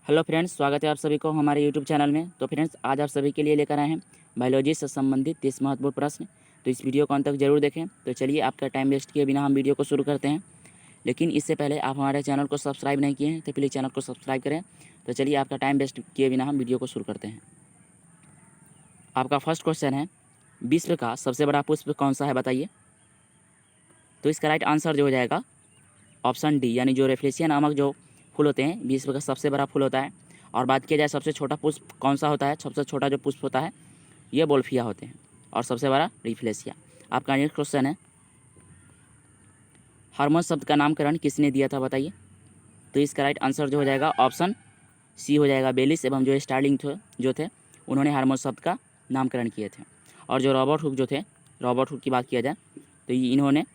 Hello friends, स्वागत है आप सभी को हमारे यूट्यूब चैनल में। तो फ्रेंड्स, आज आप सभी के लिए लेकर आए हैं बायोलॉजी से संबंधित 30 महत्वपूर्ण प्रश्न। तो इस वीडियो को अंत तक जरूर देखें। तो चलिए, आपका टाइम वेस्ट किए बिना हम वीडियो को शुरू करते हैं। लेकिन इससे पहले आप हमारे चैनल को सब्सक्राइब नहीं किए हैं तो प्लीज़ चैनल को सब्सक्राइब करें। तो चलिए, आपका टाइम वेस्ट किए बिना हम वीडियो को शुरू करते हैं। आपका फर्स्ट क्वेश्चन है, विश्व का सबसे बड़ा पुष्प कौन सा है, बताइए। तो इसका राइट आंसर जो हो जाएगा ऑप्शन डी, यानी जो रेफ्लेशिया नामक जो फूल होते हैं विश्व का सबसे बड़ा फूल होता है। और बात किया जाए सबसे छोटा पुष्प कौन सा होता है, सबसे छोटा जो पुष्प होता है ये बोल्फिया होते हैं और सबसे बड़ा रिफ्लेशिया। आपका नेक्स्ट क्वेश्चन है, हार्मोन शब्द का नामकरण किसने दिया था, बताइए। तो इसका राइट आंसर जो हो जाएगा ऑप्शन सी हो जाएगा, बेलिस एवं जो स्टार्लिंग जो थे उन्होंने हार्मोन शब्द का नामकरण किए थे। और जो रॉबर्ट हुक जो थे, रॉबर्ट हुक की बात किया जाए तो इन्होंने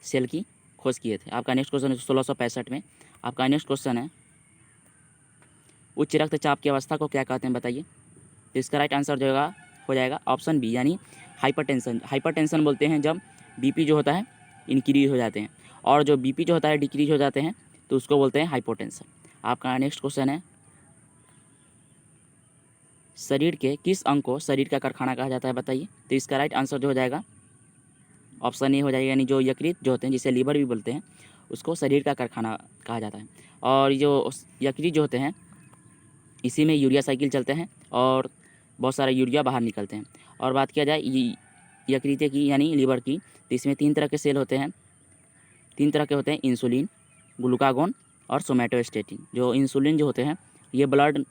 सेल की खोज किए थे। आपका नेक्स्ट क्वेश्चन है 1665 में। आपका नेक्स्ट क्वेश्चन है, उच्च रक्तचाप की अवस्था को क्या कहते हैं, बताइए। तो इसका राइट आंसर जो हो जाएगा ऑप्शन बी, यानी हाइपरटेंशन। हाइपरटेंशन बोलते हैं जब बीपी जो होता है इंक्रीज हो जाते हैं, और जो बीपी जो होता है डिक्रीज हो जाते हैं तो उसको बोलते हैं हाइपोटेंशन। आपका नेक्स्ट क्वेश्चन है, शरीर के किस अंग को शरीर का कारखाना कहा जाता है, बताइए। तो इसका राइट आंसर जो हो जाएगा ऑप्शन ए हो जाएगा, यानी जो यकृत जो होते हैं जिसे लीवर भी बोलते हैं उसको शरीर का कारखाना कहा जाता है। और जो यकृत जो होते हैं इसी में यूरिया साइकिल चलते हैं और बहुत सारा यूरिया बाहर निकलते हैं। और बात किया जाए यकृत की यानी लीवर की, तो इसमें 3 तरह के सेल होते हैं। 3 तरह के होते हैं, इंसुलिन, ग्लूकागोन और सोमेटोस्टेटिन। जो इंसुलिन जो होते हैं ये ब्लड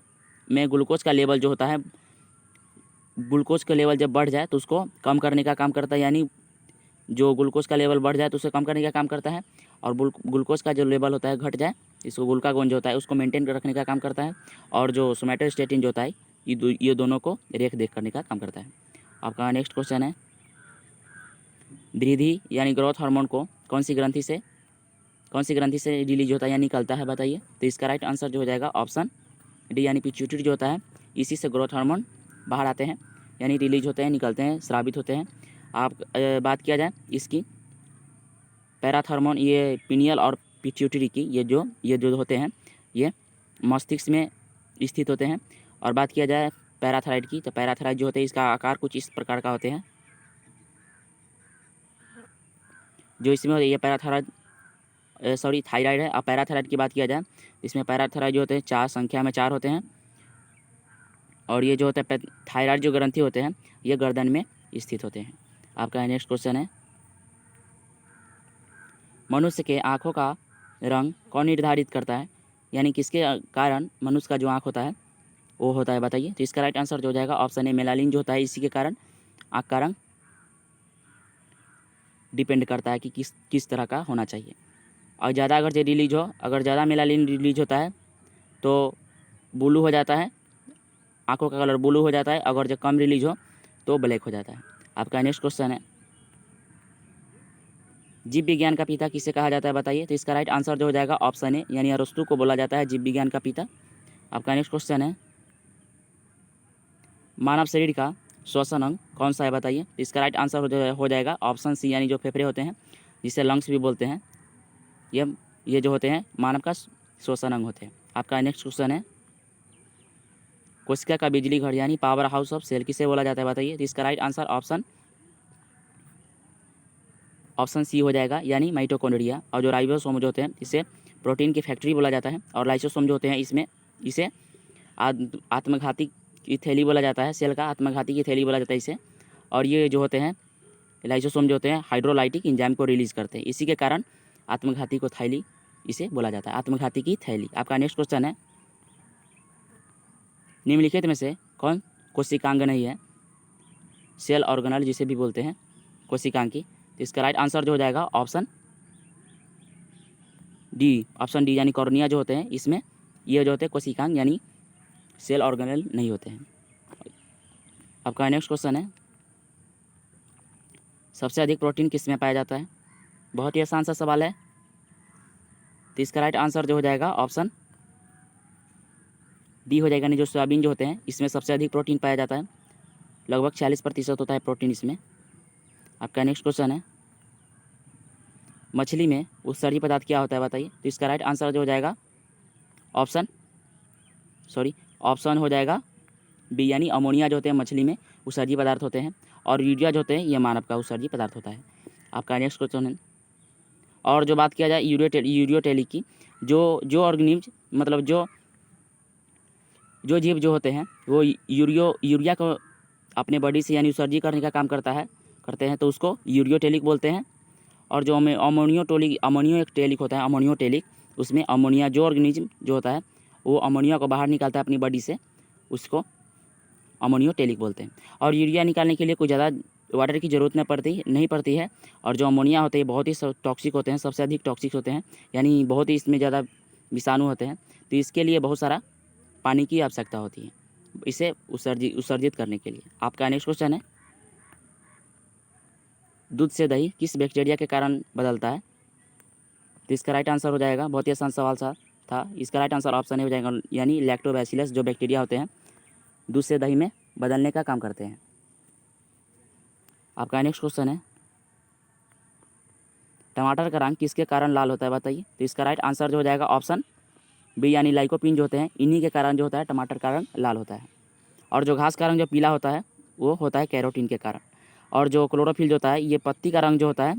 में ग्लूकोज का लेवल जो होता है, ग्लूकोज का लेवल जब बढ़ जाए तो उसको कम करने का काम करता है, यानी जो ग्लूकोज का लेवल बढ़ जाए तो उसे कम करने का काम करता है। और ग्लूकोज का जो लेवल होता है घट जाए, इसको ग्लूकागोन जो होता है उसको मेंटेन रखने का काम करता है। और जो सोमेटोस्टेटिन जो होता है ये दोनों को रेख देख करने का काम करता है। आपका नेक्स्ट क्वेश्चन है, वृद्धि यानी ग्रोथ हार्मोन को कौन सी ग्रंथि से रिलीज होता है या निकलता है, बताइए। तो इसका राइट आंसर जो हो जाएगा ऑप्शन डी, यानी पिट्यूटरी जो होता है इसी से ग्रोथ हार्मोन बाहर आते हैं, यानी रिलीज होते हैं, निकलते हैं, स्रावित होते हैं। आप बात किया जाए इसकी पैराथार्मोन, ये पिनियल और पिट्यूटरी की ये जो होते हैं ये मस्तिष्क में स्थित होते हैं। और बात किया जाए पैराथायराइड की, तो पैराथायराइड जो होते हैं इसका आकार कुछ इस प्रकार का होते हैं। जो इसमें ये थायराइड है। अब पैराथायराइड की बात किया जाए इसमें पैराथायराइड जो होते हैं 4 संख्या में 4 होते हैं। और ये जो होते हैं थायराइड जो ग्रंथि होते हैं ये गर्दन में स्थित होते हैं। आपका नेक्स्ट क्वेश्चन है, मनुष्य के आँखों का रंग कौन निर्धारित करता है, यानी किसके कारण मनुष्य का जो आँख होता है वो होता है, बताइए। तो इसका राइट आंसर जो हो जाएगा ऑप्शन ए, मेलानिन जो होता है इसी के कारण आँख का रंग डिपेंड करता है कि किस तरह का होना चाहिए। और ज़्यादा अगर ज़्यादा मेलानिन रिलीज होता है तो ब्लू हो जाता है, आँखों का कलर ब्लू हो जाता है। अगर जो कम रिलीज हो तो ब्लैक हो जाता है। आपका नेक्स्ट क्वेश्चन है, जीव विज्ञान का पिता किसे कहा जाता है, बताइए। तो इसका राइट आंसर जो हो जाएगा ऑप्शन ए, यानी अरस्तु को बोला जाता है जीव विज्ञान का पिता। आपका नेक्स्ट क्वेश्चन है, मानव शरीर का श्वसन अंग कौन सा है, बताइए। तो इसका राइट आंसर हो जाएगा ऑप्शन सी, यानी जो फेफड़े होते हैं जिसे लंग्स भी बोलते हैं ये जो होते हैं मानव का श्वसन अंग होते हैं। आपका नेक्स्ट क्वेश्चन है, कोशिका का बिजली घर यानी पावर हाउस ऑफ सेल किसे बोला जाता है, बताइए। तो इसका राइट आंसर ऑप्शन सी हो जाएगा, यानी माइटोकॉन्ड्रिया। और जो राइबोसोम जो होते हैं इसे प्रोटीन की फैक्ट्री बोला जाता है। और लाइसोसोम जो होते हैं इसे आत्मघाती की थैली बोला जाता है, सेल का आत्मघाती की थैली बोला जाता है इसे। और ये जो होते हैं लाइसोसोम जो होते हैं हाइड्रोलाइटिक एंजाइम को रिलीज करते हैं, इसी के कारण आत्मघाती को थैली इसे बोला जाता है, आत्मघाती की थैली। आपका नेक्स्ट क्वेश्चन है, निम्नलिखित में से कौन कोशिकांग नहीं है, सेल ऑर्गेनल जिसे भी बोलते हैं कोशिकांग की। तो इसका राइट आंसर जो हो जाएगा ऑप्शन डी, यानी कॉर्निया जो होते हैं इसमें ये जो होते हैं कोशिकांग यानी सेल ऑर्गेनल नहीं होते हैं। आपका नेक्स्ट क्वेश्चन है, सबसे अधिक प्रोटीन किस में पाया जाता है, बहुत ही आसान सा सवाल है। तो इसका राइट आंसर जो हो जाएगा ऑप्शन डी हो जाएगा, यानी जो सोयाबीन जो होते हैं इसमें सबसे अधिक प्रोटीन पाया जाता है, लगभग 46% होता है प्रोटीन इसमें। आपका नेक्स्ट क्वेश्चन है, मछली में उत्सर्जी पदार्थ क्या होता है, बताइए। तो इसका राइट आंसर जो हो जाएगा ऑप्शन सॉरी ऑप्शन हो जाएगा बी यानी अमोनिया जो होते हैं मछली में उत्सर्जी पदार्थ होते हैं, और यूरिया जो होते हैं ये मानव का उत्सर्जी पदार्थ होता है। आपका नेक्स्ट क्वेश्चन है, और जो बात किया जाए यूरियोटेलिक की, जो ऑर्गेनिज्म मतलब जो जीव जो होते हैं वो यूरिया को अपने बॉडी से यानी उत्सर्जी करने का काम करते हैं, तो उसको यूरियोटेलिक बोलते हैं। और जो अमोनियोटेलिक होता है, अमोनियोटेलिक, उसमें अमोनिया जो ऑर्गेनिज्म जो होता है वो अमोनिया को बाहर निकालता है अपनी बॉडी से, उसको अमोनियोटेलिक बोलते हैं। और यूरिया निकालने के लिए कोई ज़्यादा वाटर की ज़रूरत नहीं पड़ती है। और जो अमोनिया होते हैं बहुत ही टॉक्सिक होते हैं, सबसे अधिक टॉक्सिक होते हैं, यानी बहुत ही इसमें ज़्यादा विषाणु होते हैं, तो इसके लिए बहुत सारा पानी की आवश्यकता होती है इसे उत्सर्जित करने के लिए। आपका नेक्स्ट क्वेश्चन है, दूध से दही किस बैक्टीरिया के कारण बदलता है? तो इसका राइट आंसर हो जाएगा, बहुत ही आसान सवाल था, इसका राइट आंसर ऑप्शन ए हो जाएगा, यानी लैक्टोबैसिलस जो बैक्टीरिया होते हैं दूध से दही में बदलने का काम करते हैं। आपका नेक्स्ट क्वेश्चन है, टमाटर का रंग किसके कारण लाल होता है बताइए? तो इसका राइट आंसर जो हो जाएगा ऑप्शन बी यानी लाइकोपीन जो होते हैं इन्हीं के कारण जो होता है टमाटर का रंग लाल होता है। और जो घास का रंग जो पीला होता है वो होता है कैरोटीन के कारण। और जो क्लोरोफिल जो होता है ये पत्ती का रंग जो होता है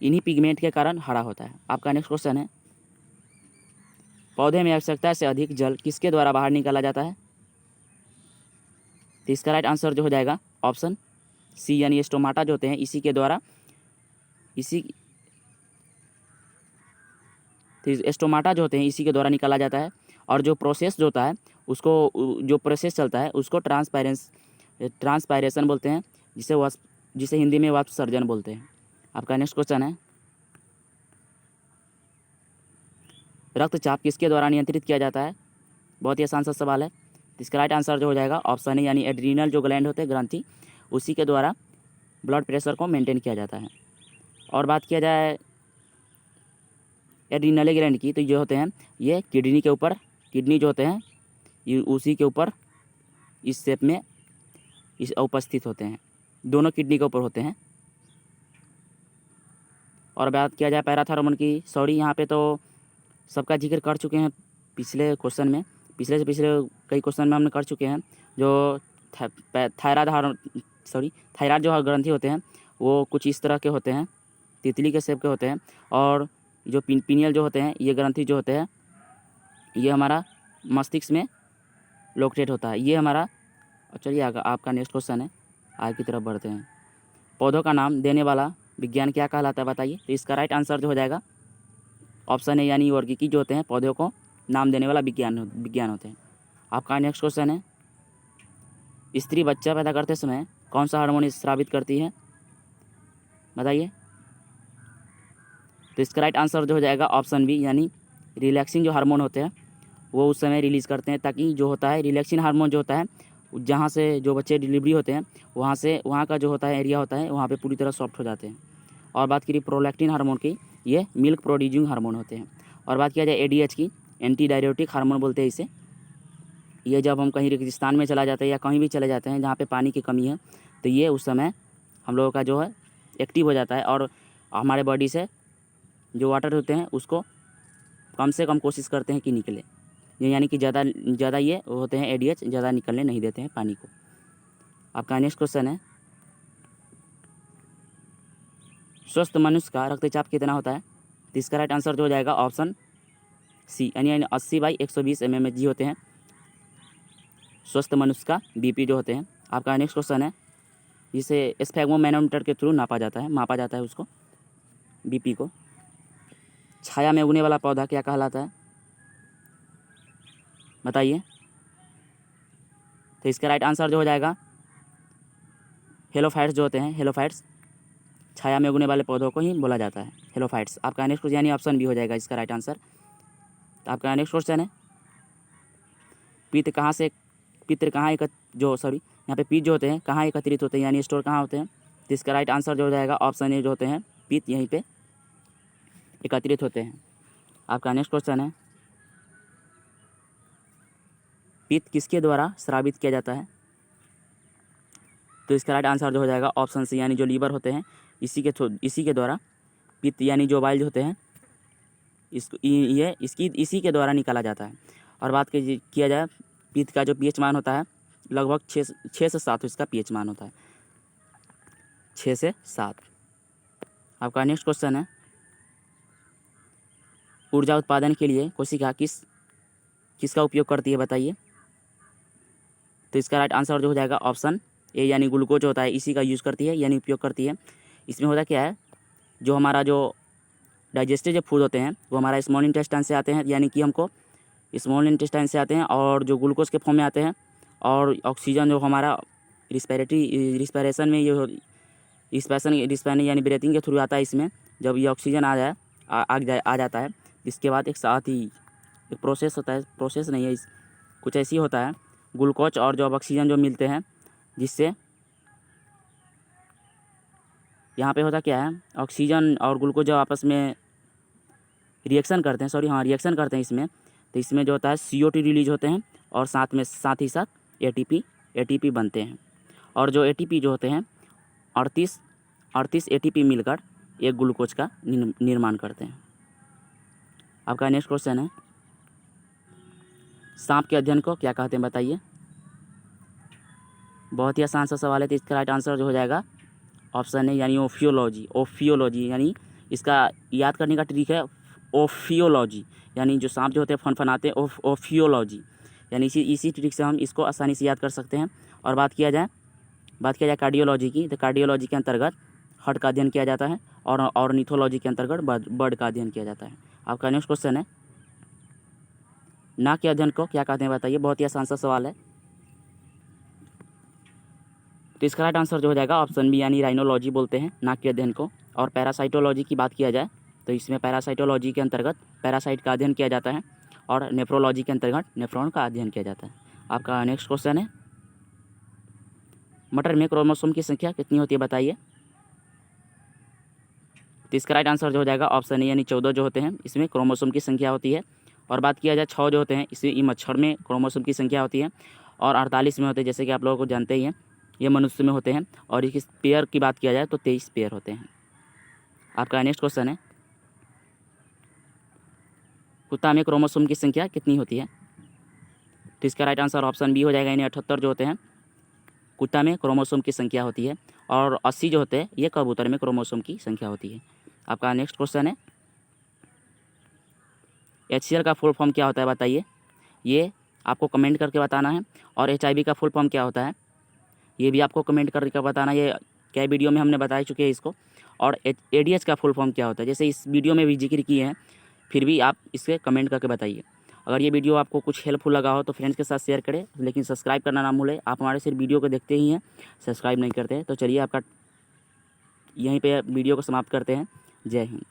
इन्हीं पिगमेंट के कारण हरा होता है। आपका नेक्स्ट क्वेश्चन है, पौधे में आवश्यकता से अधिक जल किसके द्वारा बाहर निकाला जाता है? तो इसका राइट आंसर जो हो जाएगा ऑप्शन सी यानी स्टोमाटा जो होते हैं इसी के द्वारा निकाला जाता है। और जो प्रोसेस जो होता है उसको जो प्रोसेस चलता है उसको ट्रांसपायरेशन बोलते हैं, जिसे हिंदी में वाष्पसर्जन बोलते हैं। आपका नेक्स्ट क्वेश्चन है, रक्तचाप किसके द्वारा नियंत्रित किया जाता है? बहुत ही आसान सा सवाल है। इसका राइट आंसर जो हो जाएगा ऑप्शन है यानी एड्रीनल जो ग्लैंड होते हैं ग्रंथि उसी के द्वारा ब्लड प्रेशर को मेंटेन किया जाता है। और बात किया जाए एड्रीनल ग्लैंड की, तो जो होते हैं ये किडनी जो होते हैं ये उसी के ऊपर इस शेप में उपस्थित होते हैं, दोनों किडनी के ऊपर होते हैं। और बात किया जाए पैराथर्मोन की, सॉरी यहाँ पे तो सबका जिक्र कर चुके हैं पिछले क्वेश्चन में, पिछले कई क्वेश्चन में हमने कर चुके हैं। जो थायराइड जो ग्रंथि होते हैं वो कुछ इस तरह के होते हैं, तितली के शेप के होते हैं। और जो पिनियल जो होते हैं ये ग्रंथि जो होते हैं ये हमारा मस्तिष्क में लोकेटेड होता है। ये हमारा, चलिए आपका नेक्स्ट क्वेश्चन है, आगे की तरफ बढ़ते हैं। पौधों का नाम देने वाला विज्ञान क्या कहलाता है बताइए? तो इसका राइट आंसर जो हो जाएगा ऑप्शन है यानी वर्गीकी जो होते हैं पौधों को नाम देने वाला विज्ञान होते हैं। आपका नेक्स्ट क्वेश्चन है, स्त्री बच्चा पैदा करते समय कौन सा हार्मोन स्रावित करती है बताइए? तो इसका राइट आंसर जो हो जाएगा ऑप्शन बी यानी रिलैक्सिंग जो हार्मोन होते हैं वो उस समय रिलीज़ करते हैं, ताकि जो होता है रिलैक्सिंग हार्मोन जो होता है जहाँ से जो बच्चे डिलीवरी होते हैं वहाँ का जो होता है एरिया होता है वहाँ पे पूरी तरह सॉफ्ट हो जाते हैं। और बात करिए प्रोलैक्टिन हार्मोन की, ये मिल्क प्रोड्यूसिंग हार्मोन होते हैं। और बात किया जाए एडीएच की, एंटी डायरेटिक हार्मोन बोलते हैं इसे। ये जब हम कहीं रेगिस्तान में चला जाते हैं या कहीं भी चले जाते हैं जहाँ पे पानी की कमी है, तो ये उस समय हम लोगों का जो है एक्टिव हो जाता है और हमारे बॉडी से जो वाटर होते हैं उसको कम से कम कोशिश करते हैं कि निकले, यानी कि ज़्यादा ये होते हैं एडीएच, ज़्यादा निकलने नहीं देते हैं पानी को। आपका नेक्स्ट क्वेश्चन है, स्वस्थ मनुष्य का रक्तचाप कितना होता है? तो इसका राइट आंसर जो हो जाएगा ऑप्शन सी यानी 80/120 mmHg होते हैं स्वस्थ मनुष्य का बीपी जो होते हैं। आपका नेक्स्ट क्वेश्चन है, जिसे स्फैग्मोमैनोमीटर के थ्रू मापा जाता है उसको बीपी को। छाया में उगने वाला पौधा क्या कहलाता है बताइए? तो इसका राइट आंसर जो हो जाएगा हेलोफाइट्स जो होते हैं, हेलोफाइट्स छाया में उगने वाले पौधों को ही बोला जाता है हेलोफाइट्स। आपका नेक्स्ट क्वेश्चन यानी ऑप्शन बी हो जाएगा इसका राइट आंसर। तो आपका नेक्स्ट क्वेश्चन है, पित्त यहाँ पे पित्त जो होते हैं कहाँ एकत्रित होते हैं यानी स्टोर कहाँ होते हैं? तो इसका राइट आंसर जो हो जाएगा ऑप्शन ए जो होते हैं पित्त यहीं पे एकत्रित होते हैं। आपका नेक्स्ट क्वेश्चन है, पित्त किसके द्वारा स्रावित किया जाता है? तो इसका राइट आंसर जो हो जाएगा ऑप्शन सी यानी जो लीवर होते हैं इसी के द्वारा पित्त यानी जो बाइल होते हैं ये इसी के द्वारा निकाला जाता है। और बात किया जाए पित्त का जो पीएच मान होता है लगभग 6 से 7 इसका पीएच मान होता है, 6 से 7। आपका नेक्स्ट क्वेश्चन है ऊर्जा उत्पादन के लिए कोशिका किसका उपयोग करती है बताइए। तो इसका राइट आंसर जो हो जाएगा ऑप्शन ए यानी ग्लूकोज जो होता है इसी का यूज़ करती है यानी उपयोग करती है। इसमें होता क्या है, जो हमारा जो डाइजेस्टिव जो फूड होते हैं वो हमारा स्मॉल इंटेस्टाइन से आते हैं, यानी कि हमको स्मॉल इंटेस्टाइन से आते हैं और जो ग्लूकोज के फॉर्म में आते हैं, और ऑक्सीजन जो हमारा रिस्पिरेशन में ये रिस्पिरेशन यानी ब्रीथिंग के थ्रू आता है। इसमें जब ये ऑक्सीजन आ जाता है, इसके बाद एक साथ ही एक प्रोसेस होता है, प्रोसेस नहीं है, कुछ ऐसी होता है, ग्लूकोज और जो ऑक्सीजन जो मिलते हैं, जिससे यहाँ पे होता क्या है, ऑक्सीजन और ग्लूकोज जब आपस में रिएक्शन करते हैं, रिएक्शन करते हैं इसमें, तो इसमें जो होता है CO2 रिलीज होते हैं और साथ ही साथ ATP बनते हैं। और जो ATP जो होते हैं 38 ATP मिलकर एक ग्लूकोज का निर्माण करते हैं। आपका नेक्स्ट क्वेश्चन है सांप के अध्ययन को क्या कहते हैं बताइए। बहुत ही आसान सा सवाल है, तो इसका राइट आंसर जो हो जाएगा ऑप्शन है यानी ओफियोलॉजी, यानी इसका याद करने का ट्रिक है ओफियोलॉजी, यानी जो सांप जो होते हैं फनफनाते हैं, ओफियोलॉजी, यानी इसी ट्रिक से हम इसको आसानी से याद कर सकते हैं। और बात किया जाए कार्डियोलॉजी की, तो कार्डियोलॉजी के अंतर्गत हार्ट का अध्ययन किया जाता है और ऑर्निथोलॉजी के अंतर्गत बर्ड का अध्ययन किया जाता है। आपका नेक्स्ट क्वेश्चन है नाक के अध्ययन को क्या कहते हैं बताइए। बहुत ही आसान सा सवाल है, तो इसका राइट आंसर जो हो जाएगा ऑप्शन बी यानी राइनोलॉजी बोलते हैं नाक के अध्ययन को। और पैरासाइटोलॉजी की बात किया जाए तो इसमें पैरासाइटोलॉजी के अंतर्गत पैरासाइट का अध्ययन किया जाता है और नेफ्रोलॉजी के अंतर्गत नेफ्रॉन का अध्ययन किया जाता है। आपका नेक्स्ट क्वेश्चन है मटर में क्रोमोसोम की संख्या कितनी होती है बताइए। तो इसका राइट आंसर जो हो जाएगा ऑप्शन ए यानी 14 जो होते हैं इसमें क्रोमोसोम की संख्या होती है। और बात किया जाए 6 जो होते हैं इसमें मच्छर में क्रोमोसोम की संख्या होती है और 48 में होते हैं, जैसे कि आप लोगों को जानते ही हैं, ये मनुष्य में होते हैं। और इस पेयर की बात किया जाए तो 23 पेयर होते हैं। आपका नेक्स्ट क्वेश्चन है कुत्ता में क्रोमोसोम की संख्या कितनी होती है। तो इसका राइट आंसर ऑप्शन बी हो जाएगा यानी 78 जो होते हैं कुत्ता में क्रोमोसोम की संख्या होती है। और 80 जो होते हैं ये कबूतर में क्रोमोसोम की संख्या होती है। आपका नेक्स्ट क्वेश्चन है HCl का फुल फॉर्म क्या होता है बताइए। ये आपको कमेंट करके बताना है। और HIV का फुल फॉर्म क्या होता है ये भी आपको कमेंट करके बताना। ये क्या वीडियो में हमने बता चुके हैं इसको। और ADH का फुल फॉर्म क्या होता है, जैसे इस वीडियो में भी जिक्र किए हैं, फिर भी आप इसके कमेंट करके बताइए। अगर ये वीडियो आपको कुछ हेल्पफुल लगा हो तो फ्रेंड्स के साथ शेयर करें, लेकिन सब्सक्राइब करना ना भूलें। आप हमारे सिर्फ वीडियो को देखते ही हैं, सब्सक्राइब नहीं करते हैं। तो चलिए आपका यहीं पे वीडियो को समाप्त करते हैं। जय हिंद।